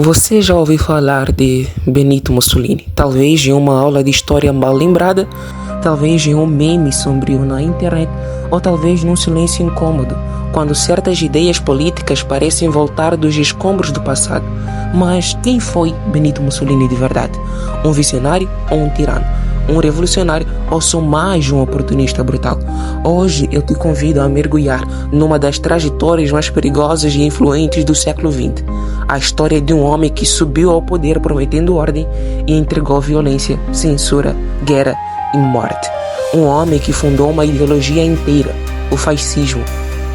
Você já ouviu falar de Benito Mussolini? Talvez em uma aula de história mal lembrada, talvez em um meme sombrio na internet, ou talvez num silêncio incômodo, quando certas ideias políticas parecem voltar dos escombros do passado. Mas quem foi Benito Mussolini de verdade? Um visionário ou um tirano? Um revolucionário ou só mais um oportunista brutal? Hoje eu te convido a mergulhar numa das trajetórias mais perigosas e influentes do século XX. A história de um homem que subiu ao poder prometendo ordem e entregou violência, censura, guerra e morte. Um homem que fundou uma ideologia inteira, o fascismo.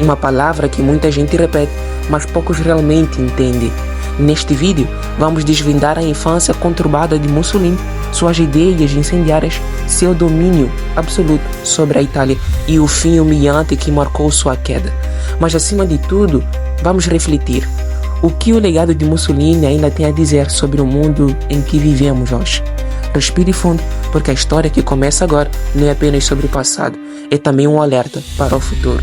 Uma palavra que muita gente repete, mas poucos realmente entendem. Neste vídeo, vamos desvendar a infância conturbada de Mussolini, suas ideias incendiárias, seu domínio absoluto sobre a Itália e o fim humilhante que marcou sua queda. Mas acima de tudo, vamos refletir. O que o legado de Mussolini ainda tem a dizer sobre o mundo em que vivemos hoje? Respire fundo, porque a história que começa agora não é apenas sobre o passado, é também um alerta para o futuro.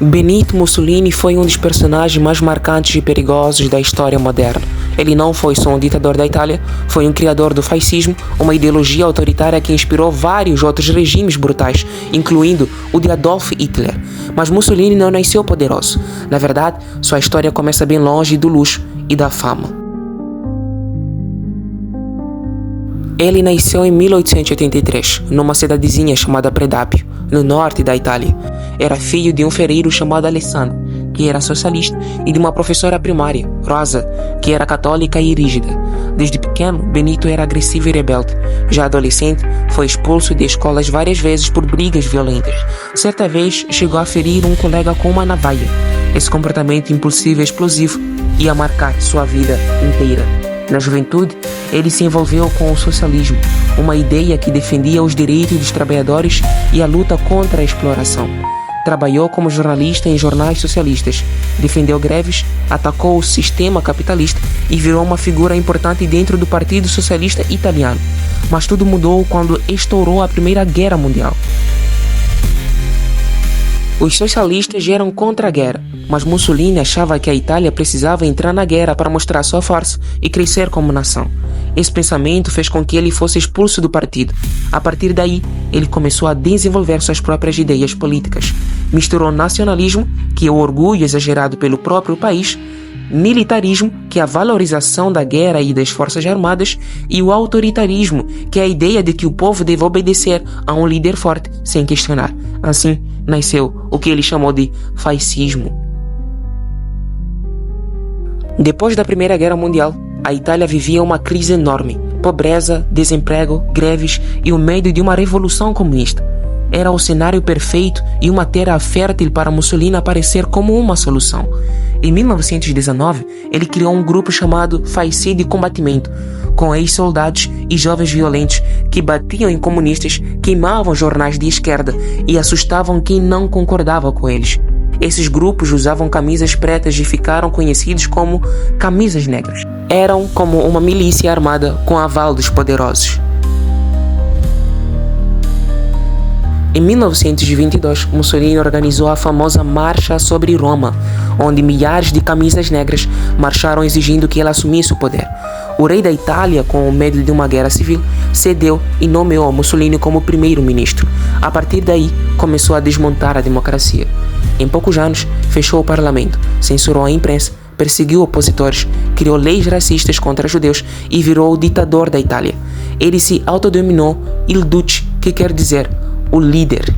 Benito Mussolini foi um dos personagens mais marcantes e perigosos da história moderna. Ele não foi só um ditador da Itália, foi um criador do fascismo, uma ideologia autoritária que inspirou vários outros regimes brutais, incluindo o de Adolf Hitler. Mas Mussolini não nasceu poderoso. Na verdade, sua história começa bem longe do luxo e da fama. Ele nasceu em 1883, numa cidadezinha chamada Predápio, no norte da Itália. Era filho de um ferreiro chamado Alessandro, que era socialista, e de uma professora primária, Rosa, que era católica e rígida. Desde pequeno, Benito era agressivo e rebelde. Já adolescente, foi expulso de escolas várias vezes por brigas violentas. Certa vez, chegou a ferir um colega com uma navalha. Esse comportamento impulsivo e explosivo ia marcar sua vida inteira. Na juventude, ele se envolveu com o socialismo, uma ideia que defendia os direitos dos trabalhadores e a luta contra a exploração. Trabalhou como jornalista em jornais socialistas, defendeu greves, atacou o sistema capitalista e virou uma figura importante dentro do Partido Socialista Italiano. Mas tudo mudou quando estourou a Primeira Guerra Mundial. Os socialistas eram contra a guerra, mas Mussolini achava que a Itália precisava entrar na guerra para mostrar sua força e crescer como nação. Esse pensamento fez com que ele fosse expulso do partido. A partir daí, ele começou a desenvolver suas próprias ideias políticas. Misturou nacionalismo, que é o orgulho exagerado pelo próprio país, militarismo, que é a valorização da guerra e das forças armadas, e o autoritarismo, que é a ideia de que o povo deve obedecer a um líder forte, sem questionar. Assim, nasceu o que ele chamou de fascismo. Depois da Primeira Guerra Mundial, a Itália vivia uma crise enorme, pobreza, desemprego, greves e o medo de uma revolução comunista. Era o cenário perfeito e uma terra fértil para Mussolini aparecer como uma solução. Em 1919, ele criou um grupo chamado Fasci de Combatimento, com ex-soldados e jovens violentos que batiam em comunistas, queimavam jornais de esquerda e assustavam quem não concordava com eles. Esses grupos usavam camisas pretas e ficaram conhecidos como camisas negras. Eram como uma milícia armada com aval dos poderosos. Em 1922, Mussolini organizou a famosa Marcha sobre Roma, onde milhares de camisas negras marcharam exigindo que ela assumisse o poder. O rei da Itália, com medo de uma guerra civil, cedeu e nomeou Mussolini como primeiro-ministro. A partir daí, começou a desmontar a democracia. Em poucos anos, fechou o parlamento, censurou a imprensa, perseguiu opositores, criou leis racistas contra judeus e virou o ditador da Itália. Ele se autodenominou Il Duce, que quer dizer o líder.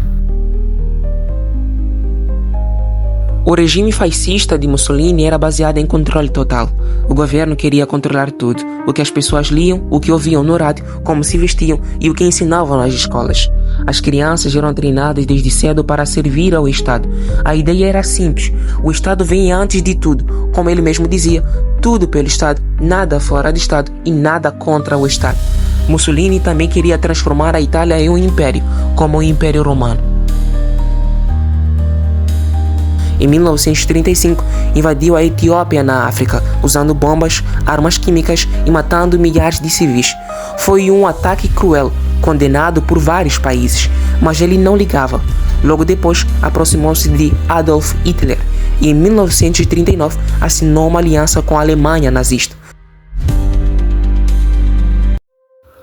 O regime fascista de Mussolini era baseado em controle total. O governo queria controlar tudo, o que as pessoas liam, o que ouviam no rádio, como se vestiam e o que ensinavam nas escolas. As crianças eram treinadas desde cedo para servir ao Estado. A ideia era simples: o Estado vem antes de tudo. Como ele mesmo dizia, tudo pelo Estado, nada fora do Estado e nada contra o Estado. Mussolini também queria transformar a Itália em um império, como o Império Romano. Em 1935, invadiu a Etiópia na África, usando bombas, armas químicas e matando milhares de civis. Foi um ataque cruel, condenado por vários países, mas ele não ligava. Logo depois, aproximou-se de Adolf Hitler. e em 1939 assinou uma aliança com a Alemanha nazista.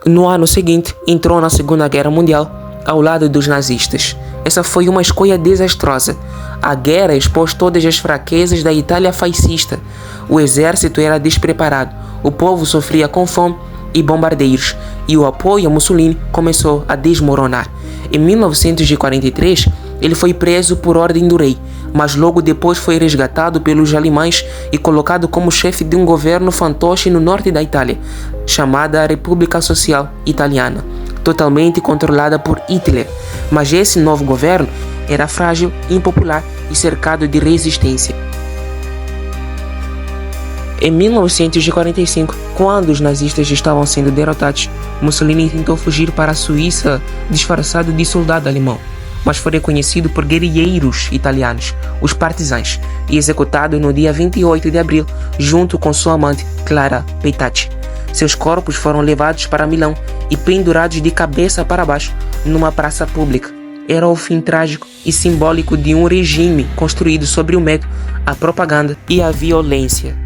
No ano seguinte, entrou na Segunda Guerra Mundial ao lado dos nazistas. Essa foi uma escolha desastrosa. A guerra expôs todas as fraquezas da Itália fascista. O exército era despreparado, o povo sofria com fome e bombardeiros, e o apoio a Mussolini começou a desmoronar. Em 1943, ele foi preso por ordem do rei, mas logo depois foi resgatado pelos alemães e colocado como chefe de um governo fantoche no norte da Itália, chamada República Social Italiana, totalmente controlada por Hitler. Mas esse novo governo era frágil, impopular e cercado de resistência. Em 1945, quando os nazistas estavam sendo derrotados, Mussolini tentou fugir para a Suíça disfarçado de soldado alemão, mas foi reconhecido por guerrilheiros italianos, os partisans, e executado no dia 28 de abril, junto com sua amante, Clara Petacci. Seus corpos foram levados para Milão e pendurados de cabeça para baixo numa praça pública. Era o fim trágico e simbólico de um regime construído sobre o medo, a propaganda e a violência.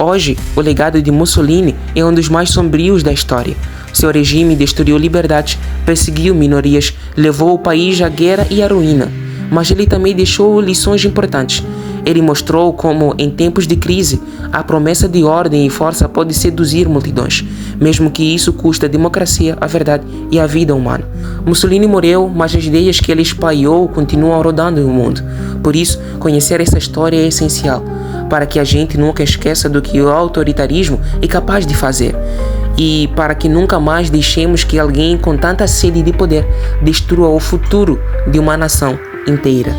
Hoje, o legado de Mussolini é um dos mais sombrios da história. Seu regime destruiu liberdades, perseguiu minorias, levou o país à guerra e à ruína. Mas ele também deixou lições importantes. Ele mostrou como, em tempos de crise, a promessa de ordem e força pode seduzir multidões, mesmo que isso custe a democracia, a verdade e a vida humana. Mussolini morreu, mas as ideias que ele espalhou continuam rodando no mundo. Por isso, conhecer essa história é essencial, para que a gente nunca esqueça do que o autoritarismo é capaz de fazer, e para que nunca mais deixemos que alguém com tanta sede de poder destrua o futuro de uma nação inteira.